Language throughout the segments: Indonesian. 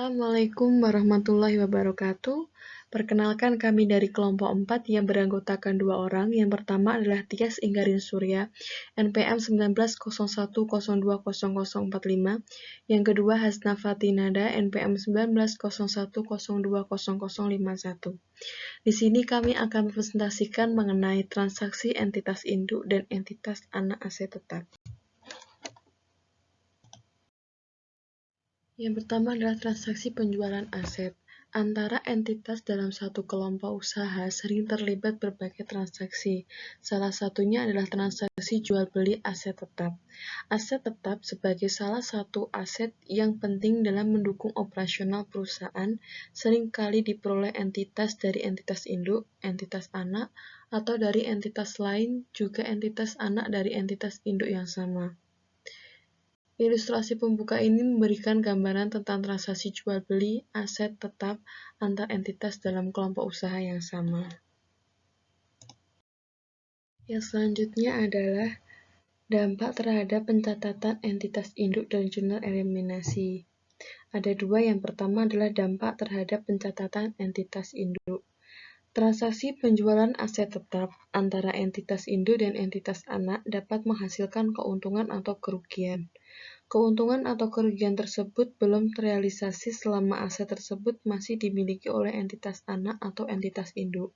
Assalamualaikum warahmatullahi wabarakatuh. Perkenalkan, kami dari kelompok 4 yang beranggotakan 2 orang. Yang pertama adalah Tias Inggarin Surya, NPM 1901020045. Yang kedua Hasna Fatinada, NPM 1901020051. Di sini kami akan mempresentasikan mengenai transaksi entitas induk dan entitas anak aset tetap. Yang pertama adalah transaksi penjualan aset. Antara entitas dalam satu kelompok usaha sering terlibat berbagai transaksi. Salah satunya adalah transaksi jual beli aset tetap. Aset tetap sebagai salah satu aset yang penting dalam mendukung operasional perusahaan seringkali diperoleh entitas dari entitas induk, entitas anak, atau dari entitas lain juga entitas anak dari entitas induk yang sama. Ilustrasi pembuka ini memberikan gambaran tentang transaksi jual beli aset tetap antar entitas dalam kelompok usaha yang sama. Yang selanjutnya adalah dampak terhadap pencatatan entitas induk dan jurnal eliminasi. Ada dua, yang pertama adalah dampak terhadap pencatatan entitas induk. Transaksi penjualan aset tetap antara entitas induk dan entitas anak dapat menghasilkan keuntungan atau kerugian. Keuntungan atau kerugian tersebut belum terrealisasi selama aset tersebut masih dimiliki oleh entitas anak atau entitas induk.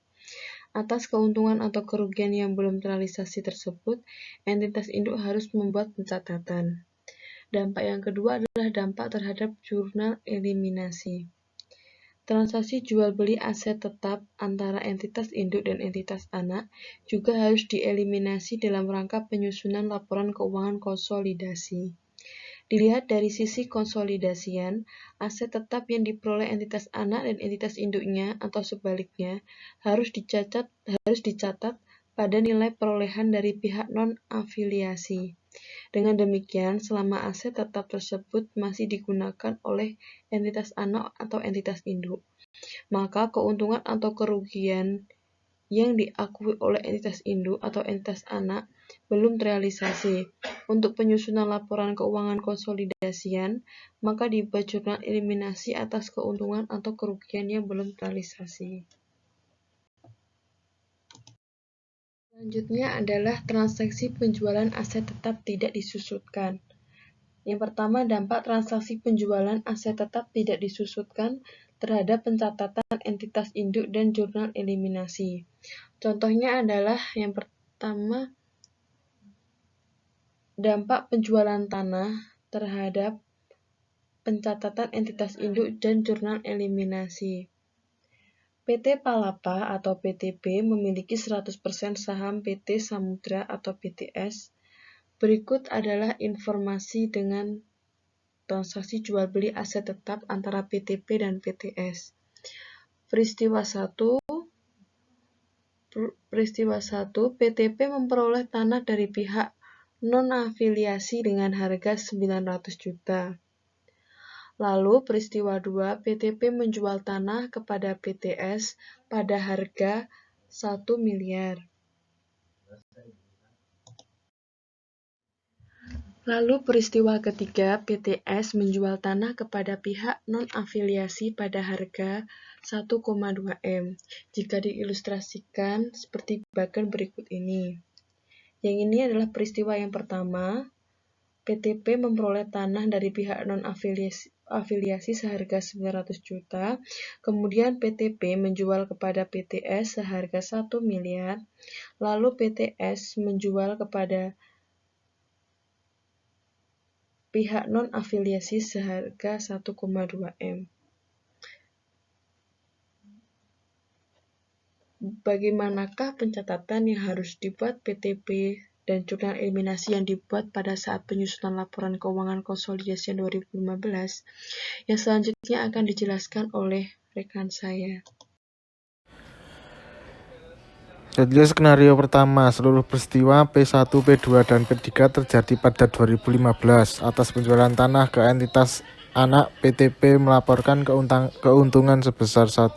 Atas keuntungan atau kerugian yang belum terrealisasi tersebut, entitas induk harus membuat pencatatan. Dampak yang kedua adalah dampak terhadap jurnal eliminasi. Transaksi jual beli aset tetap antara entitas induk dan entitas anak juga harus dieliminasi dalam rangka penyusunan laporan keuangan konsolidasi. Dilihat dari sisi konsolidasian, aset tetap yang diperoleh entitas anak dan entitas induknya atau sebaliknya harus dicatat pada nilai perolehan dari pihak non-afiliasi. Dengan demikian, selama aset tetap tersebut masih digunakan oleh entitas anak atau entitas induk, maka keuntungan atau kerugian yang diakui oleh entitas induk atau entitas anak belum terrealisasi. Untuk penyusunan laporan keuangan konsolidasian, maka dibuat jurnal eliminasi atas keuntungan atau kerugian yang belum terrealisasi. Selanjutnya adalah transaksi penjualan aset tetap tidak disusutkan. Yang pertama, dampak transaksi penjualan aset tetap tidak disusutkan terhadap pencatatan entitas induk dan jurnal eliminasi. Contohnya adalah yang pertama, dampak penjualan tanah terhadap pencatatan entitas induk dan jurnal eliminasi. PT Palapa atau PTB memiliki 100% saham PT Samudra atau PTS. Berikut adalah informasi dengan transaksi jual beli aset tetap antara PTB dan PTS. Peristiwa 1, PTB memperoleh tanah dari pihak non-afiliasi dengan harga 900 juta. Lalu peristiwa 2, PTB menjual tanah kepada PTS pada harga 1 miliar. Lalu peristiwa ketiga, PTS menjual tanah kepada pihak non-afiliasi pada harga 1,2 M. Jika diilustrasikan seperti bagian berikut ini. Yang ini adalah peristiwa yang pertama, PTP memperoleh tanah dari pihak non-afiliasi seharga 900 juta, kemudian PTP menjual kepada PTS seharga 1 miliar, lalu PTS menjual kepada pihak non-afiliasi seharga 1,2 M. Bagaimanakah pencatatan yang harus dibuat PTB dan jurnal eliminasi yang dibuat pada saat penyusunan laporan keuangan konsolidasi 2015? Yang selanjutnya akan dijelaskan oleh rekan saya. Jadi skenario pertama, seluruh peristiwa P1, P2, dan P3 terjadi pada 2015. Atas penjualan tanah ke entitas anak, PTP melaporkan keuntungan sebesar 1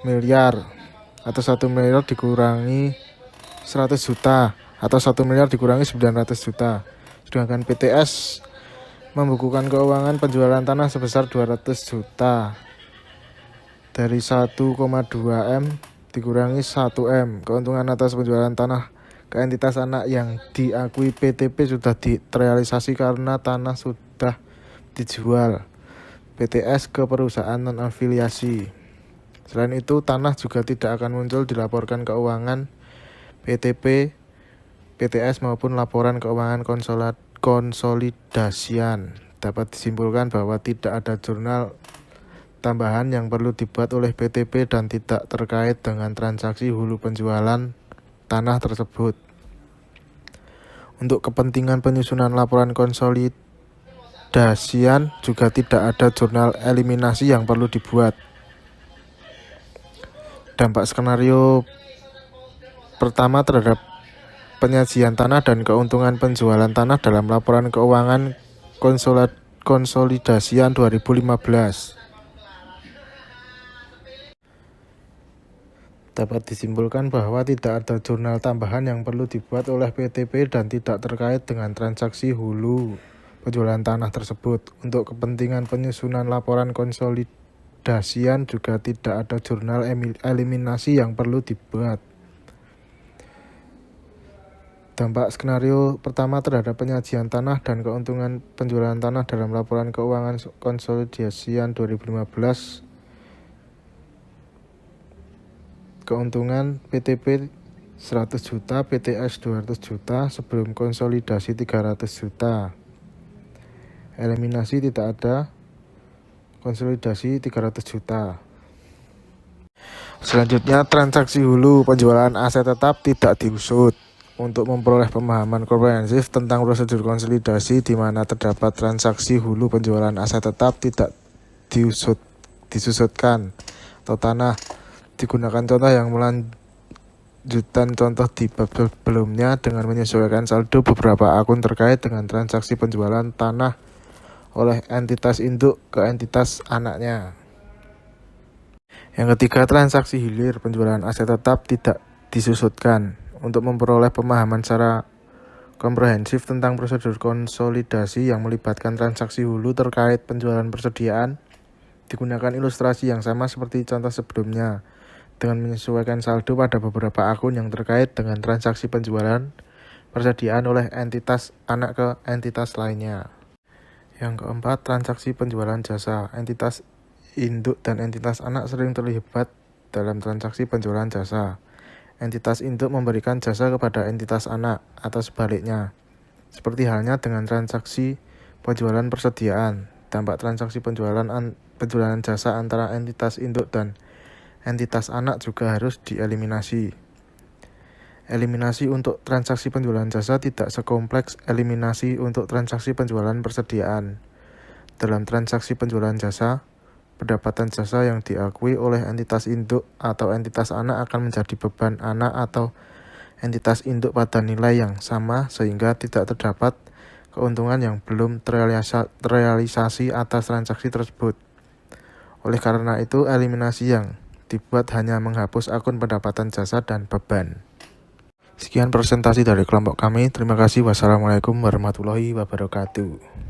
miliar atau 1 miliar dikurangi 100 juta atau 1 miliar dikurangi 900 juta. Sedangkan PTS membukukan keuangan penjualan tanah sebesar 200 juta. Dari 1,2 M dikurangi 1 M. Keuntungan atas penjualan tanah ke entitas anak yang diakui PTP sudah terrealisasi karena tanah sudah dijual PTS ke perusahaan non-afiliasi. Selain itu, tanah juga tidak akan muncul dilaporkan keuangan PTP, PTS maupun laporan keuangan konsolidasian. Dapat disimpulkan bahwa tidak ada jurnal tambahan yang perlu dibuat oleh PTP dan tidak terkait dengan transaksi hulu penjualan tanah tersebut. Untuk kepentingan penyusunan laporan konsolidasian juga tidak ada jurnal eliminasi yang perlu dibuat. Dampak skenario pertama terhadap penyajian tanah dan keuntungan penjualan tanah dalam laporan keuangan konsolidasian 2015. Dapat disimpulkan bahwa tidak ada jurnal tambahan yang perlu dibuat oleh PTP dan tidak terkait dengan transaksi hulu penjualan tanah tersebut. Untuk kepentingan penyusunan laporan konsolidasian juga tidak ada jurnal eliminasi yang perlu dibuat. Dampak skenario pertama terhadap penyajian tanah dan keuntungan penjualan tanah dalam laporan keuangan konsolidasian 2015. Keuntungan PTP 100 juta, PTS 200 juta, sebelum konsolidasi 300 juta. Eliminasi tidak ada, konsolidasi 300 juta. Selanjutnya, transaksi hulu penjualan aset tetap tidak diusut. Untuk memperoleh pemahaman komprehensif tentang prosedur konsolidasi di mana terdapat transaksi hulu penjualan aset tetap tidak disusutkan atau tanah, digunakan contoh yang melanjutkan contoh di bab sebelumnya dengan menyesuaikan saldo beberapa akun terkait dengan transaksi penjualan tanah oleh entitas induk ke entitas anaknya. Yang ketiga, transaksi hilir penjualan aset tetap tidak disusutkan. Untuk memperoleh pemahaman secara komprehensif tentang prosedur konsolidasi yang melibatkan transaksi hulu terkait penjualan persediaan, digunakan ilustrasi yang sama seperti contoh sebelumnya, dengan menyesuaikan saldo pada beberapa akun yang terkait dengan transaksi penjualan persediaan oleh entitas anak ke entitas lainnya. Yang keempat, transaksi penjualan jasa. Entitas induk dan entitas anak sering terlibat dalam transaksi penjualan jasa. Entitas induk memberikan jasa kepada entitas anak atau sebaliknya. Seperti halnya dengan transaksi penjualan persediaan. Dampak transaksi penjualan jasa antara entitas induk dan entitas anak juga harus dieliminasi. Eliminasi untuk transaksi penjualan jasa tidak sekompleks eliminasi untuk transaksi penjualan persediaan. Dalam transaksi penjualan jasa, pendapatan jasa yang diakui oleh entitas induk atau entitas anak akan menjadi beban anak atau entitas induk pada nilai yang sama sehingga tidak terdapat keuntungan yang belum terrealisasi atas transaksi tersebut. Oleh karena itu, eliminasi yang dibuat hanya menghapus akun pendapatan jasa dan beban. Sekian presentasi dari kelompok kami. Terima kasih. Wassalamualaikum warahmatullahi wabarakatuh.